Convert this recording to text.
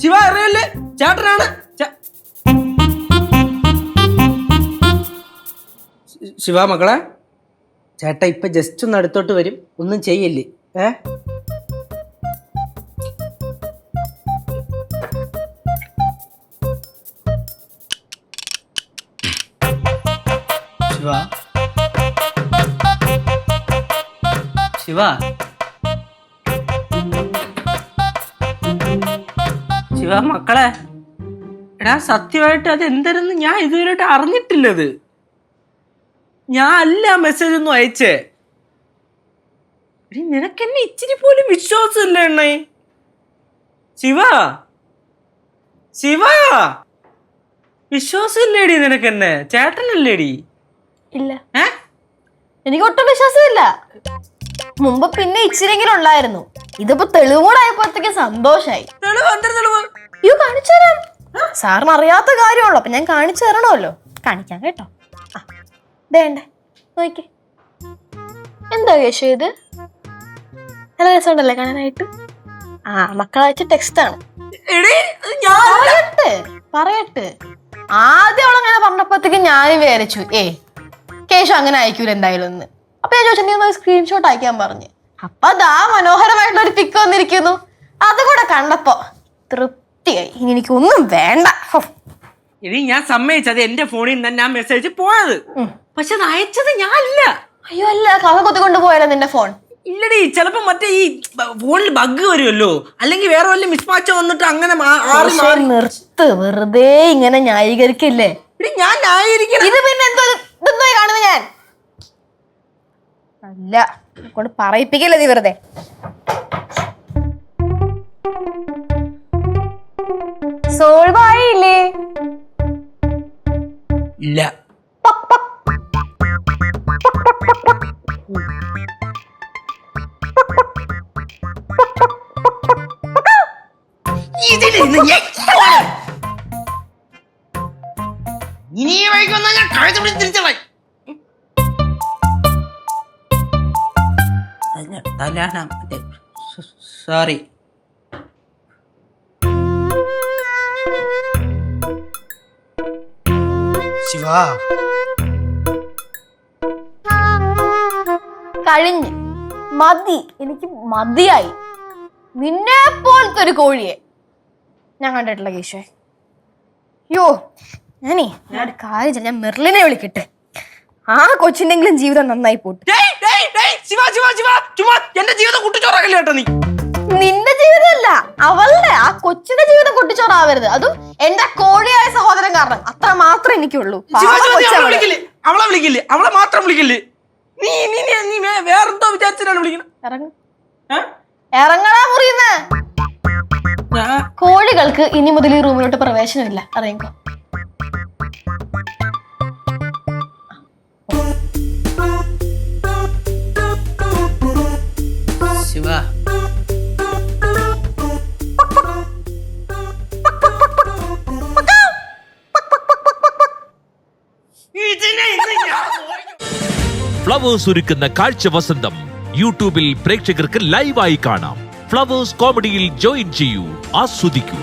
ശിവ അറിയല്ലേ ചേട്ടനാണ്. ശിവ മക്കളെ, ചേട്ടാ ഇപ്പൊ ജസ്റ്റ് ഒന്ന് അടുത്തോട്ട് വരും, ഒന്നും ചെയ്യല്ലേ. ശിവ ശിവ ശിവ മക്കളെ, എടാ സത്യമായിട്ട് അത് എന്തായിരുന്നു ഞാൻ ഇതുവരെയായിട്ട് അറിഞ്ഞിട്ടില്ലത്. ഞാൻ അല്ല മെസ്സേജ് ഒന്നും അയച്ചേ. നിനക്കെന്നെ ഇച്ചിരി പോലും വിശ്വാസമില്ല എണ്ണേ. ശിവ ശിവ വിശ്വാസമില്ലേടി നിനക്കെന്നെ? ചേട്ടനല്ലേടി? ഇല്ല, എനിക്ക് ഒട്ടും വിശ്വാസമില്ല. മുമ്പ് പിന്നെ ഇച്ചിരിയെങ്കിലും ഉണ്ടായിരുന്നു. ഇതിപ്പോ തെളിവ് കൂടെ ആയപ്പോഴത്തേക്ക് സന്തോഷായി. അയ്യോ കാണിച്ചു തരാം. സാറിന് അറിയാത്ത കാര്യമുള്ളൂ, അപ്പൊ ഞാൻ കാണിച്ചു തരണമല്ലോ. കാണിക്കാം കേട്ടോ. വേണ്ടേ നോക്കി. എന്താ കേശു ഇത്? നല്ല രസമുണ്ടല്ലേ കാണാനായിട്ട്? മക്കളയച്ച ടെക്സ്റ്റ് ആണ്. പറയട്ടെ ആദ്യം അവളങ്ങനെ പറഞ്ഞപ്പോഴത്തേക്ക് ഞാനും വിചാരിച്ചു കേശു അങ്ങനെ അയക്കൂല എന്തായാലും ഒന്ന്. അപ്പൊ ഞാൻ ചോദിച്ചു നീ ഒന്ന് സ്ക്രീൻഷോട്ട് അയക്കാൻ പറഞ്ഞു. അപ്പൊ അതാ മനോഹരമായിട്ടുള്ള ഒരു പിക്ക് വന്നിരിക്കുന്നു. അതുകൂടെ കണ്ടപ്പോ തൃപ്തിയായി. ഇനി എനിക്കൊന്നും വേണ്ട. ഇനി ഞാൻ സമ്മതിച്ചത് എന്റെ ഫോണിൽ നിന്ന് ഞാൻ മെസ്സേജ് പോയത്, പക്ഷെ അത് അയച്ചത് ഞാൻ അല്ല. അയ്യോ അല്ല, കഥ കൊത്തിക്കൊണ്ട് പോയാലോ നിന്റെ ഫോൺ? ഇല്ലടി, ചിലപ്പോ മറ്റേ ഈ ഫോണിൽ ബഗ് വരുമല്ലോ, അല്ലെങ്കിൽ വേറെ വല്ല മിസ്മാച്ച് വന്നിട്ട് അങ്ങനെ നിർത്ത്, വെറുതെ ഇങ്ങനെ ന്യായീകരിക്കില്ലേ. ഞാൻ ന്യായീകരിക്കണം. ഇത് പിന്നെ എന്തോ കാണുന്നത് ഞാൻ അല്ല കൊണ്ട് പറയിപ്പിക്കല്ലേ നീ വെറുതെ. സോൾവ് ആയില്ലേ? ഇല്ല. ഇനി വൈകുന്ന ഞാൻ കഴുത്ത് പിടിച്ച് തിരിച്ചളായി. സോറി. ശിവ കഴിഞ്ഞ് മതി, എനിക്ക് മതിയായി. നിന്നെ പോലത്തെ ഒരു കോഴിയെ ഞാൻ കണ്ടിട്ടില്ല കേശുവേ. അയ്യോ ഞാനൊരു കാര്യം, ഞാൻ മെർലിനെ വിളിക്കട്ടെ. ആ കൊച്ചിന്റെങ്കിലും ജീവിതം നന്നായി പോട്ടെ. നിന്റെ ജീവിതമല്ല അവളുടെ, ആ കൊച്ചിന്റെ ജീവിതം കുട്ടിച്ചോറാവരുത്. അതും എന്റെ കോഴിയായ സഹോദരൻ കാരണം. അത്ര മാത്രം എനിക്കുള്ളൂ. അവളെ വിളിക്കില്ലേ, അവളെ മാത്രം വിളിക്കില്ലേ. നീ വേറെന്തോ വിചാരിച്ചിട്ടാണ് വിളിക്കുന്നത്. ഇറങ്ങടാ മുറിയുന്ന. കോഴികൾക്ക് ഇനി മുതൽ ഈ റൂമിലോട്ട് പ്രവേശനമില്ല, അറിയിക്കോ. ശിവ ഫ്ലവേഴ്സ് ഒരുക്കുന്ന കാഴ്ച വസന്തം യൂട്യൂബിൽ പ്രേക്ഷകർക്ക് ലൈവായി കാണാം. ഫ്ലവേഴ്സ് കോമഡിയിൽ ജോയിൻ ചെയ്യൂ, ആസ്വദിക്കൂ.